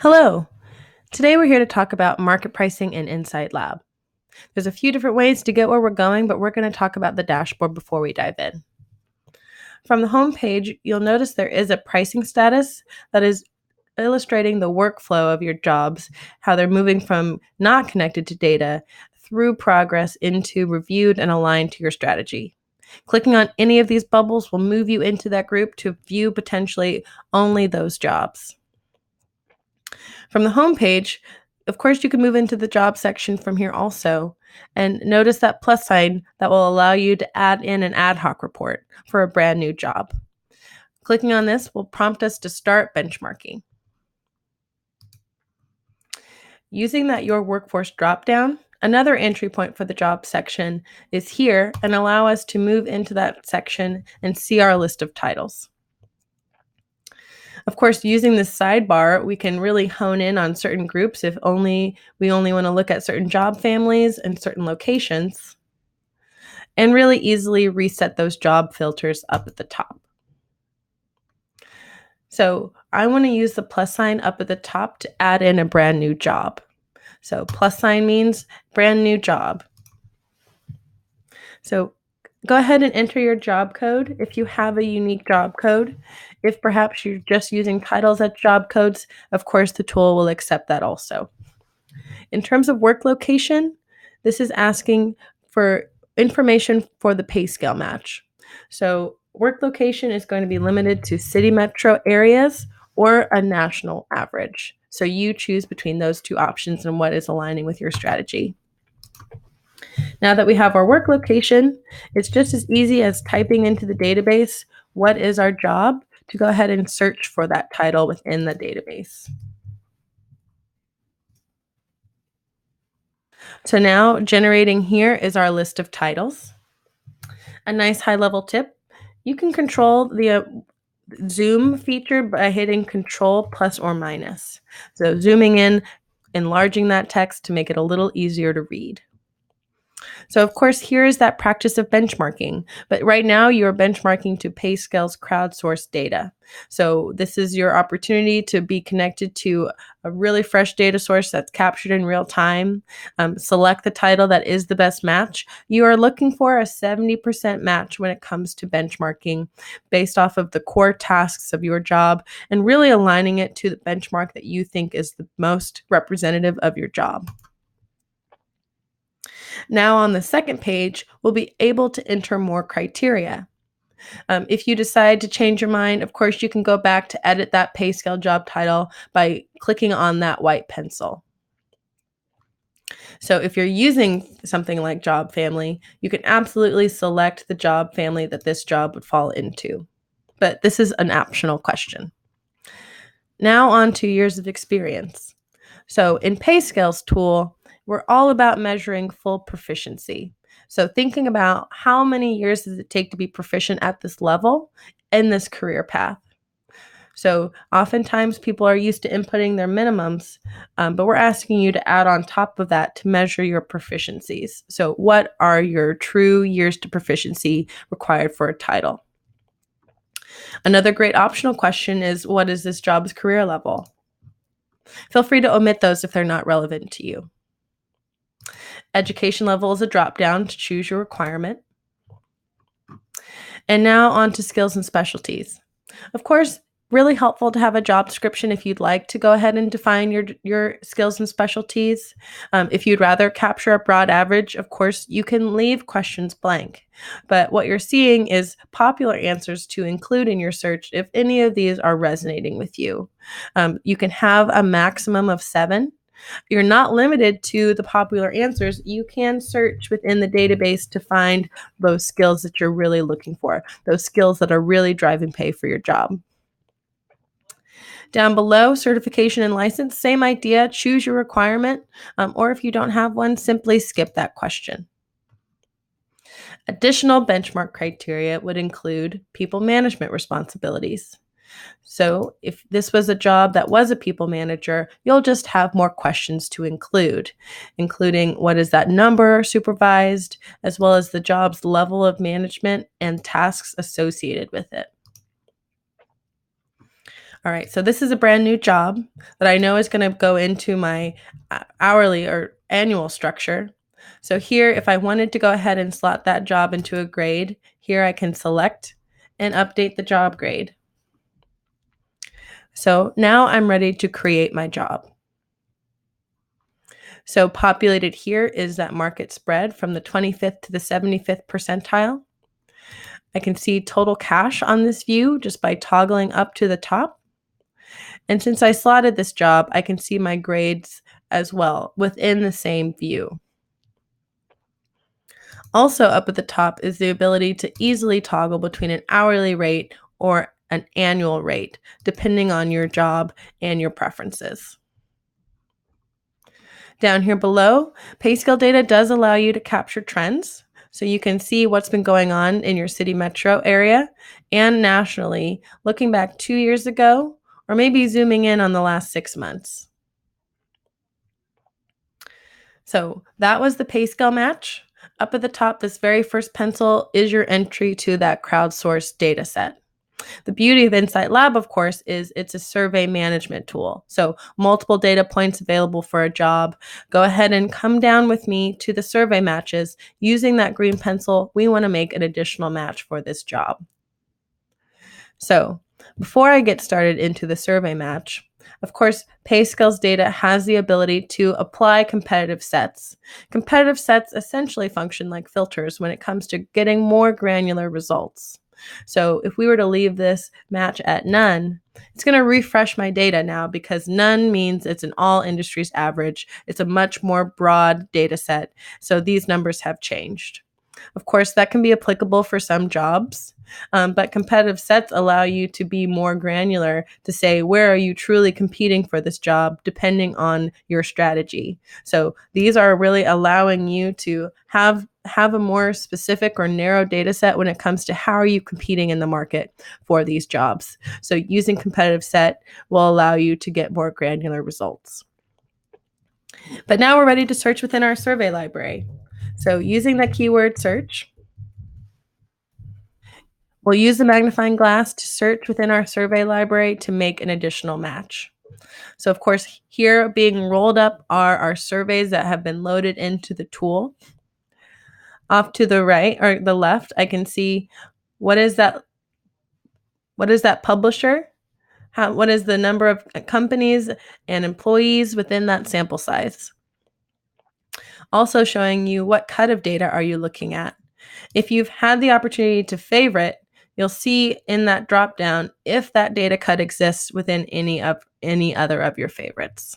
Hello. Today we're here to talk about market pricing in Insight Lab. There's a few different ways to get where we're going, but we're going to talk about the dashboard before we dive in. From the home page, you'll notice there is a pricing status that is illustrating the workflow of your jobs, how they're moving from not connected to data through progress into reviewed and aligned to your strategy. Clicking on any of these bubbles will move you into that group to view potentially only those jobs. From the home page, of course, you can move into the job section from here also. And notice that plus sign that will allow you to add in an ad hoc report for a brand new job. Clicking on this will prompt us to start benchmarking. Using that Your Workforce dropdown, another entry point for the job section is here and allow us to move into that section and see our list of titles. Of course, using this sidebar, we can really hone in on certain groups if we only want to look at certain job families and certain locations, and really easily reset those job filters up at the top. So I want to use the plus sign up at the top to add in a brand new job. So plus sign means brand new job. So go ahead and enter your job code if you have a unique job code. If perhaps you're just using titles as job codes, of course, the tool will accept that also. In terms of work location, this is asking for information for the pay scale match. So work location is going to be limited to city metro areas or a national average. So you choose between those two options and what is aligning with your strategy. Now that we have our work location, it's just as easy as typing into the database, what is our job, to go ahead and search for that title within the database. So now generating here is our list of titles. A nice high-level tip, you can control the zoom feature by hitting Control plus or minus. So zooming in, enlarging that text to make it a little easier to read. So of course, here is that practice of benchmarking, but right now you're benchmarking to PayScale's crowdsourced data. So this is your opportunity to be connected to a really fresh data source that's captured in real time. Select the title that is the best match. You are looking for a 70% match when it comes to benchmarking based off of the core tasks of your job and really aligning it to the benchmark that you think is the most representative of your job. Now on the second page, we'll be able to enter more criteria. If you decide to change your mind, of course, you can go back to edit that pay scale job title by clicking on that white pencil. So if you're using something like job family, you can absolutely select the job family that this job would fall into. But this is an optional question. Now on to years of experience. So in PayScale's tool, we're all about measuring full proficiency. So thinking about how many years does it take to be proficient at this level in this career path. So oftentimes people are used to inputting their minimums, but we're asking you to add on top of that to measure your proficiencies. So what are your true years to proficiency required for a title? Another great optional question is, what is this job's career level? Feel free to omit those if they're not relevant to you. Education level is a drop-down to choose your requirement. And now on to skills and specialties. Of course, really helpful to have a job description if you'd like to go ahead and define your skills and specialties. If you'd rather capture a broad average, of course, you can leave questions blank. But what you're seeing is popular answers to include in your search if any of these are resonating with you. You can have a maximum of 7. You're not limited to the popular answers. You can search within the database to find those skills that you're really looking for, those skills that are really driving pay for your job. Down below, certification and license, same idea, choose your requirement, or if you don't have one, simply skip that question. Additional benchmark criteria would include people management responsibilities. So if this was a job that was a people manager, you'll just have more questions to include, including what is that number supervised, as well as the job's level of management and tasks associated with it. All right, so this is a brand new job that I know is going to go into my hourly or annual structure. So here, if I wanted to go ahead and slot that job into a grade, here I can select and update the job grade. So now I'm ready to create my job. So populated here is that market spread from the 25th to the 75th percentile. I can see total cash on this view just by toggling up to the top. And since I slotted this job, I can see my grades as well within the same view. Also up at the top is the ability to easily toggle between an hourly rate or an annual rate, depending on your job and your preferences. Down here below, PayScale data does allow you to capture trends. So you can see what's been going on in your city metro area and nationally, looking back 2 years ago, or maybe zooming in on the last 6 months. So that was the PayScale match. Up at the top, this very first pencil is your entry to that crowdsourced data set. The beauty of Insight Lab, of course, is it's a survey management tool. So multiple data points available for a job. Go ahead and come down with me to the survey matches. Using that green pencil, we want to make an additional match for this job. So before I get started into the survey match, of course, PayScale's data has the ability to apply competitive sets. Competitive sets essentially function like filters when it comes to getting more granular results. So if we were to leave this match at none, it's going to refresh my data now because none means it's an all industries average. It's a much more broad data set. So these numbers have changed. Of course, that can be applicable for some jobs, but competitive sets allow you to be more granular to say where are you truly competing for this job depending on your strategy. So these are really allowing you to have a more specific or narrow data set when it comes to how are you competing in the market for these jobs. So using competitive set will allow you to get more granular results. But now we're ready to search within our survey library. So using the keyword search, we'll use the magnifying glass to search within our survey library to make an additional match. So of course, here being rolled up are our surveys that have been loaded into the tool. Off to the right or the left, I can see what is that publisher? What is the number of companies and employees within that sample size? Also showing you what cut of data are you looking at. If you've had the opportunity to favorite, you'll see in that drop down if that data cut exists within any other of your favorites.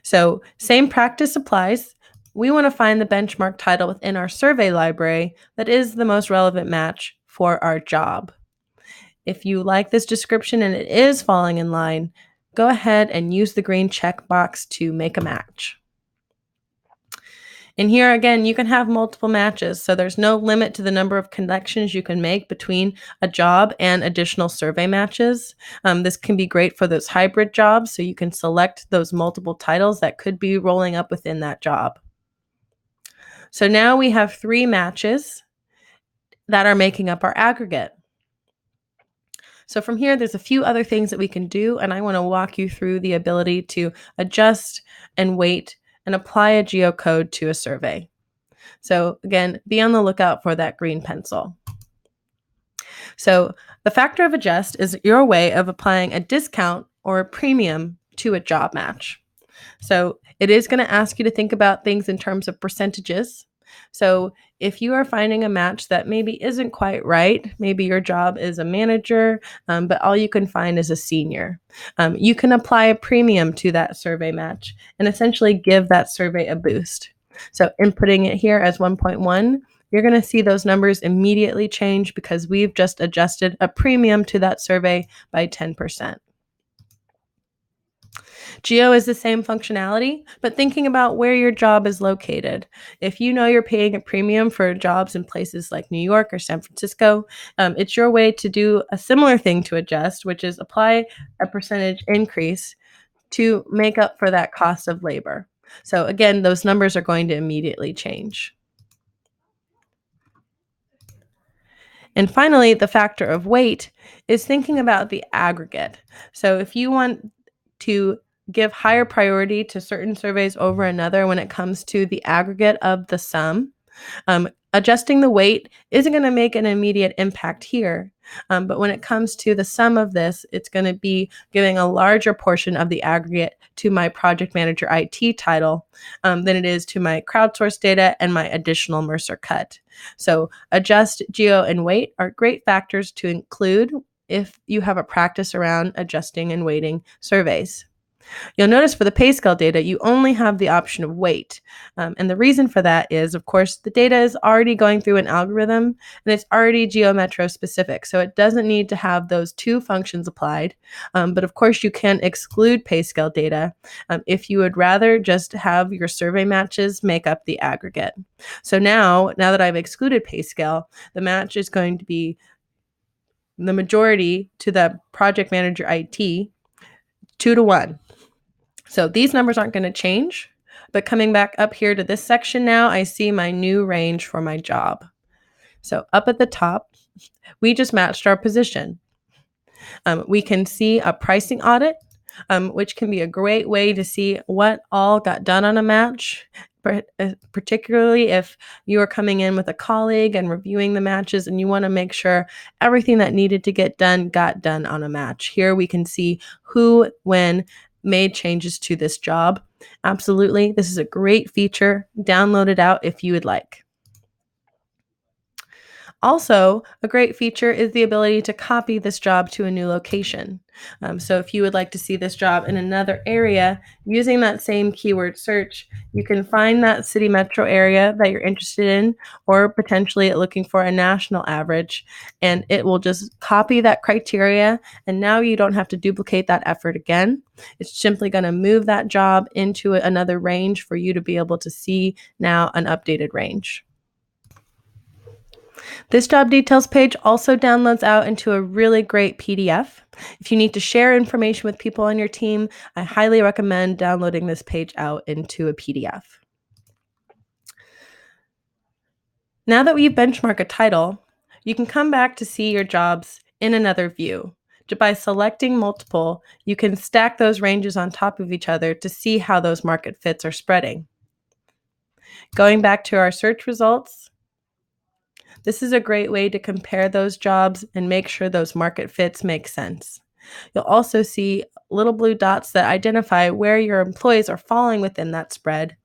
So same practice applies. We want to find the benchmark title within our survey library that is the most relevant match for our job. If you like this description and it is falling in line, go ahead and use the green checkbox to make a match. And here again, you can have multiple matches, so there's no limit to the number of connections you can make between a job and additional survey matches. This can be great for those hybrid jobs, so you can select those multiple titles that could be rolling up within that job. So now we have 3 matches that are making up our aggregate. So from here, there's a few other things that we can do, and I want to walk you through the ability to adjust and weight and apply a geocode to a survey. So again, be on the lookout for that green pencil. So the factor of adjust is your way of applying a discount or a premium to a job match. So it is going to ask you to think about things in terms of percentages. So if you are finding a match that maybe isn't quite right, maybe your job is a manager, but all you can find is a senior, you can apply a premium to that survey match and essentially give that survey a boost. So inputting it here as 1.1, you're going to see those numbers immediately change because we've just adjusted a premium to that survey by 10%. Geo is the same functionality, but thinking about where your job is located. If you know you're paying a premium for jobs in places like New York or San Francisco, it's your way to do a similar thing to adjust, which is apply a percentage increase to make up for that cost of labor. So again, those numbers are going to immediately change. And finally, the factor of weight is thinking about the aggregate. So if you want to give higher priority to certain surveys over another when it comes to the aggregate of the sum, adjusting the weight isn't going to make an immediate impact here. But when it comes to the sum of this, it's going to be giving a larger portion of the aggregate to my project manager IT title than it is to my crowdsourced data and my additional Mercer cut. So adjust, geo, and weight are great factors to include if you have a practice around adjusting and weighting surveys. You'll notice for the pay scale data, you only have the option of weight. And the reason for that is, of course, the data is already going through an algorithm and it's already GeoMetro specific. So it doesn't need to have those two functions applied. But of course, you can exclude pay scale data if you would rather just have your survey matches make up the aggregate. So now that I've excluded pay scale, the match is going to be the majority to the project manager IT 2-to-1. So these numbers aren't going to change, but coming back up here to this section now, I see my new range for my job. So up at the top, we just matched our position. We can see a pricing audit, which can be a great way to see what all got done on a match, particularly if you are coming in with a colleague and reviewing the matches and you want to make sure everything that needed to get done got done on a match. Here we can see who, when, made changes to this job. Absolutely, this is a great feature. Download it out if you would like. Also, a great feature is the ability to copy this job to a new location. So if you would like to see this job in another area, using that same keyword search, you can find that city metro area that you're interested in, or potentially looking for a national average, and it will just copy that criteria, and now you don't have to duplicate that effort again. It's simply going to move that job into another range for you to be able to see now an updated range. This job details page also downloads out into a really great PDF. If you need to share information with people on your team, I highly recommend downloading this page out into a PDF. Now that we've benchmarked a title, you can come back to see your jobs in another view. By selecting multiple, you can stack those ranges on top of each other to see how those market fits are spreading. Going back to our search results, this is a great way to compare those jobs and make sure those market fits make sense. You'll also see little blue dots that identify where your employees are falling within that spread.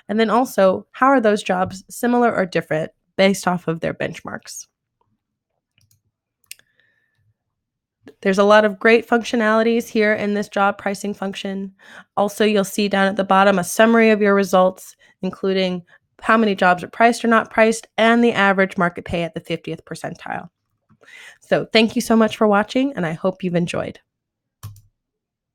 And then also, how are those jobs similar or different based off of their benchmarks? There's a lot of great functionalities here in this job pricing function. Also, you'll see down at the bottom a summary of your results, including how many jobs are priced or not priced, and the average market pay at the 50th percentile. So thank you so much for watching, and I hope you've enjoyed.